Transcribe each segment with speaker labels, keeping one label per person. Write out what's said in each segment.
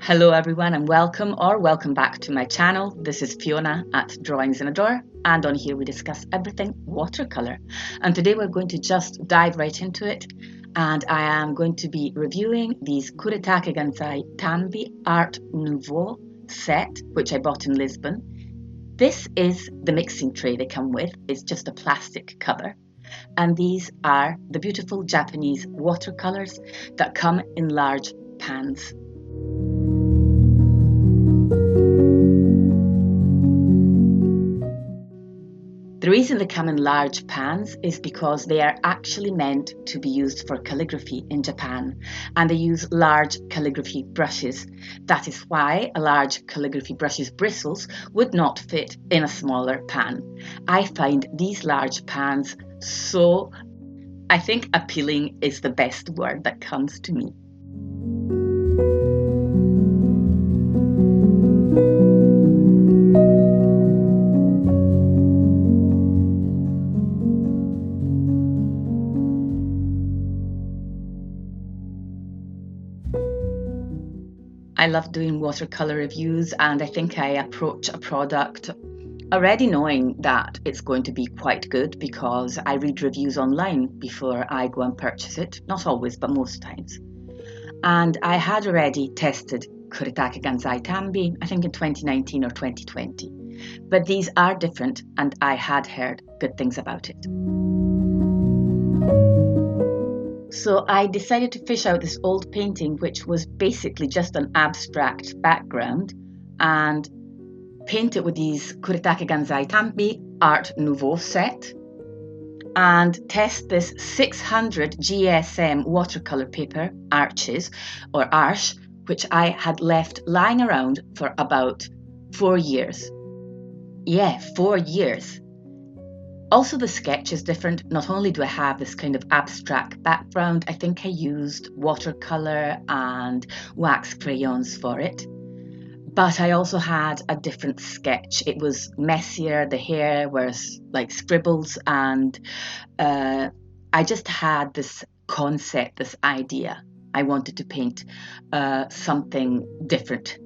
Speaker 1: Hello everyone and welcome back to my channel. This is Fiona at Drawings in a Drawer, and on here we discuss everything watercolour. And today we're going to just dive right into it, and I am going to be reviewing these Kuretake Ganzai Tambi Art Nouveau set, which I bought in Lisbon. This is the mixing tray they come with. It's just a plastic cover. And these are the beautiful Japanese watercolours that come in large pans. The reason they come in large pans is because they are actually meant to be used for calligraphy in Japan, and they use large calligraphy brushes. That is why a large calligraphy brush's bristles would not fit in a smaller pan. I find these large pans so, I think appealing is the best word that comes to me. I love doing watercolour reviews, and I think I approach a product already knowing that it's going to be quite good because I read reviews online before I go and purchase it. Not always, but most times. And I had already tested Kuretake Ganzai Tambi, I think in 2019 or 2020. But these are different, and I had heard good things about it. So I decided to fish out this old painting, which was basically just an abstract background, and paint it with these Kuretake Ganzai Tambi Art Nouveau set, and test this 600 GSM watercolor paper, Arches or Arche, which I had left lying around for about 4 years. Yeah, 4 years. Also, the sketch is different. Not only do I have this kind of abstract background, I think I used watercolor and wax crayons for it. But I also had a different sketch. It was messier, the hair was like scribbles, and I just had this concept, this idea. I wanted to paint something different.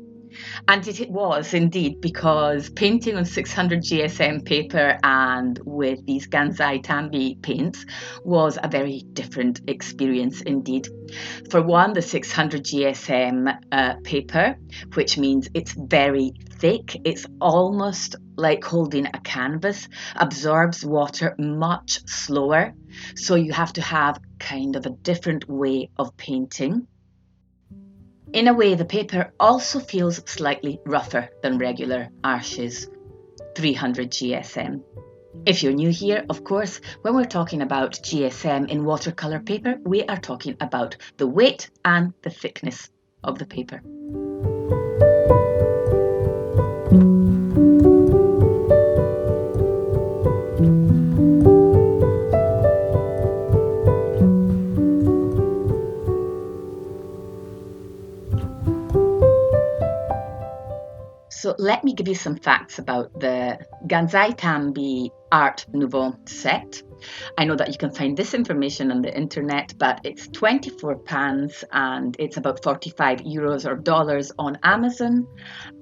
Speaker 1: And it was indeed, because painting on 600 GSM paper and with these Ganzai Tambi paints was a very different experience indeed. For one, the 600 GSM paper, which means it's very thick, it's almost like holding a canvas, absorbs water much slower. So you have to have kind of a different way of painting. In a way, the paper also feels slightly rougher than regular Arche's 300 GSM. If you're new here, of course, when we're talking about GSM in watercolour paper, we are talking about the weight and the thickness of the paper. So let me give you some facts about the Ganzai Tambi Art Nouveau set. I know that you can find this information on the internet, but it's 24 pans and it's about 45 euros or dollars on Amazon.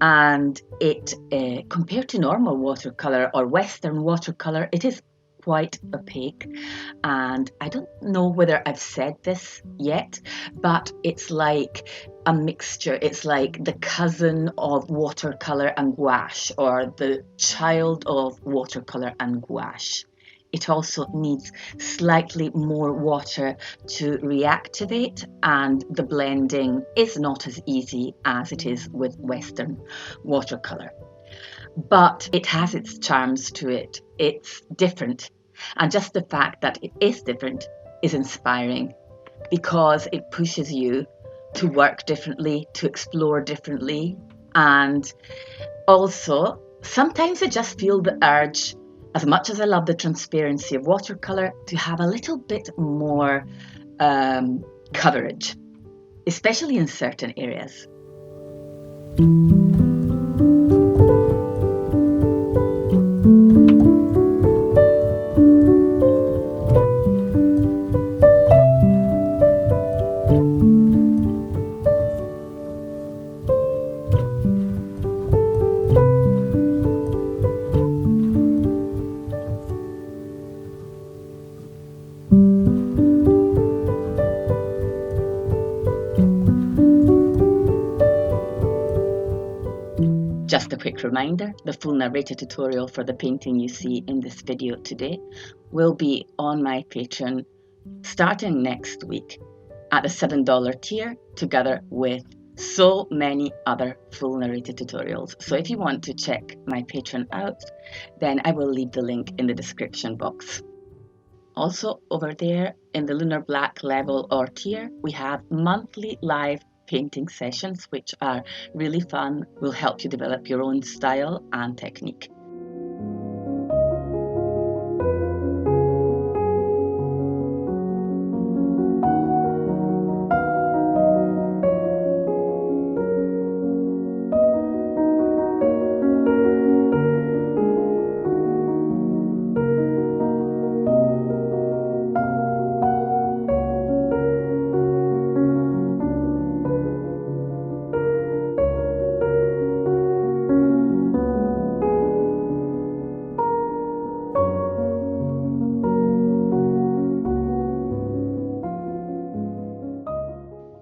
Speaker 1: And it, compared to normal watercolour or Western watercolour, it is quite opaque. And I don't know whether I've said this yet, but it's like a mixture. It's like the cousin of watercolour and gouache, or the child of watercolour and gouache. It also needs slightly more water to reactivate, and the blending is not as easy as it is with Western watercolour. But it has its charms to it. It's different. And just the fact that it is different is inspiring, because it pushes you to work differently, to explore differently. And also, sometimes I just feel the urge, as much as I love the transparency of watercolour, to have a little bit more coverage, especially in certain areas. Just a quick reminder, the full narrated tutorial for the painting you see in this video today will be on my Patreon starting next week at the $7 tier, together with so many other full narrated tutorials. So if you want to check my Patreon out, then I will leave the link in the description box. Also, over there in the Lunar Black level or tier, we have monthly live painting sessions, which are really fun, will help you develop your own style and technique.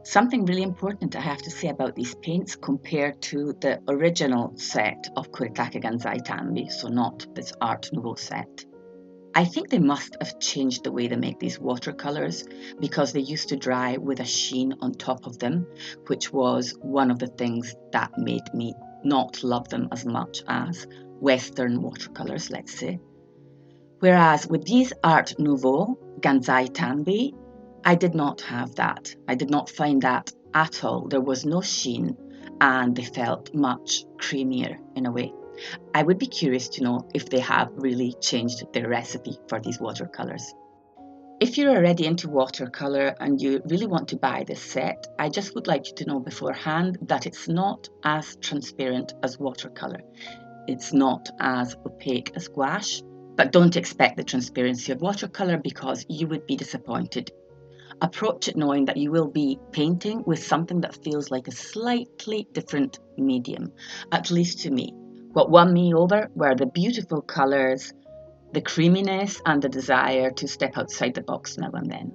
Speaker 1: Something really important I have to say about these paints compared to the original set of Kuretake Ganzai Tambi, so not this Art Nouveau set. I think they must have changed the way they make these watercolours, because they used to dry with a sheen on top of them, which was one of the things that made me not love them as much as Western watercolours, let's say. Whereas with these Art Nouveau Ganzai Tambi, I did not have that. I did not find that at all. There was no sheen and they felt much creamier in a way. I would be curious to know if they have really changed their recipe for these watercolours. If you're already into watercolour and you really want to buy this set, I just would like you to know beforehand that it's not as transparent as watercolour. It's not as opaque as gouache, but don't expect the transparency of watercolour because you would be disappointed. Approach it knowing that you will be painting with something that feels like a slightly different medium, at least to me. What won me over were the beautiful colours, the creaminess and the desire to step outside the box now and then.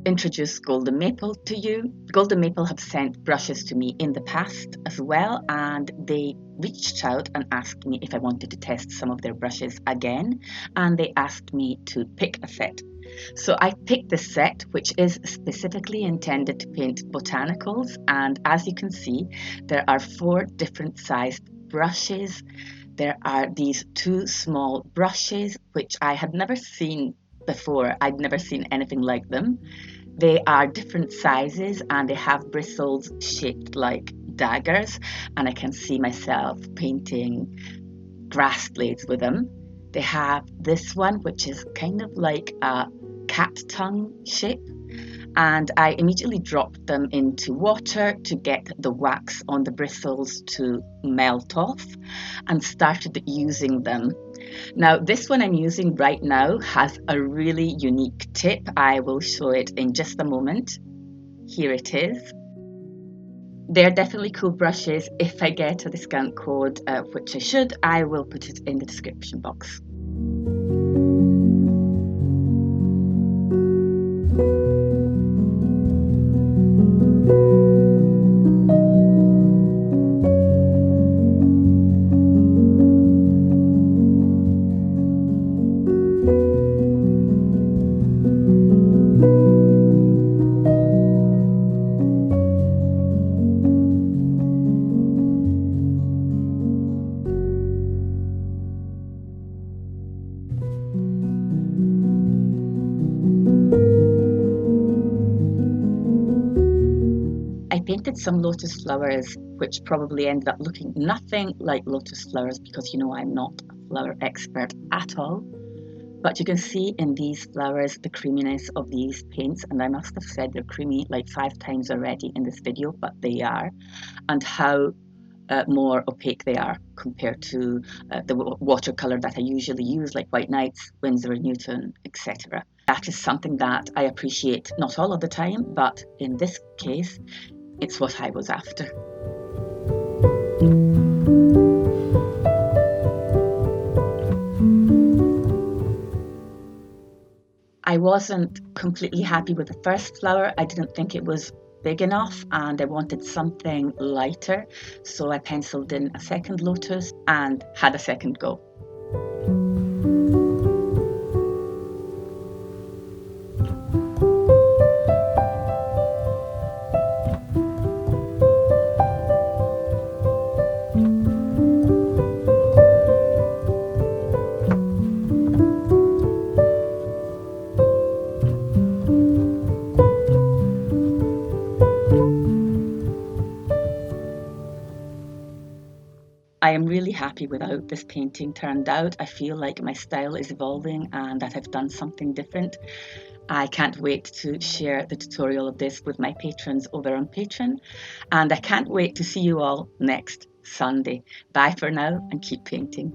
Speaker 1: Introduce Golden Maple to you. Golden Maple have sent brushes to me in the past as well, and they reached out and asked me if I wanted to test some of their brushes again, and they asked me to pick a set. So I picked this set, which is specifically intended to paint botanicals, and as you can see, there are 4 different sized brushes. There are these 2 small brushes, which I had never seen before. I'd never seen anything like them. They are different sizes and they have bristles shaped like daggers, and I can see myself painting grass blades with them. They have this one, which is kind of like a cat tongue shape, and I immediately dropped them into water to get the wax on the bristles to melt off and started using them. Now, this one I'm using right now has a really unique tip. I will show it in just a moment. Here it is. They're definitely cool brushes. If I get a discount code, which I should, I will put it in the description box. some lotus flowers, which probably ended up looking nothing like lotus flowers because, you know, I'm not a flower expert at all. But you can see in these flowers the creaminess of these paints, and I must have said they're creamy like 5 times already in this video, but they are, and how more opaque they are compared to the watercolour that I usually use, like White Nights, Winsor & Newton, etc. That is something that I appreciate not all of the time, but in this case, it's what I was after. I wasn't completely happy with the first flower. I didn't think it was big enough and I wanted something lighter. So I penciled in a second lotus and had a second go. I am really happy with how this painting turned out. I feel like my style is evolving and that I've done something different. I can't wait to share the tutorial of this with my patrons over on Patreon, and I can't wait to see you all next Sunday. Bye for now and keep painting.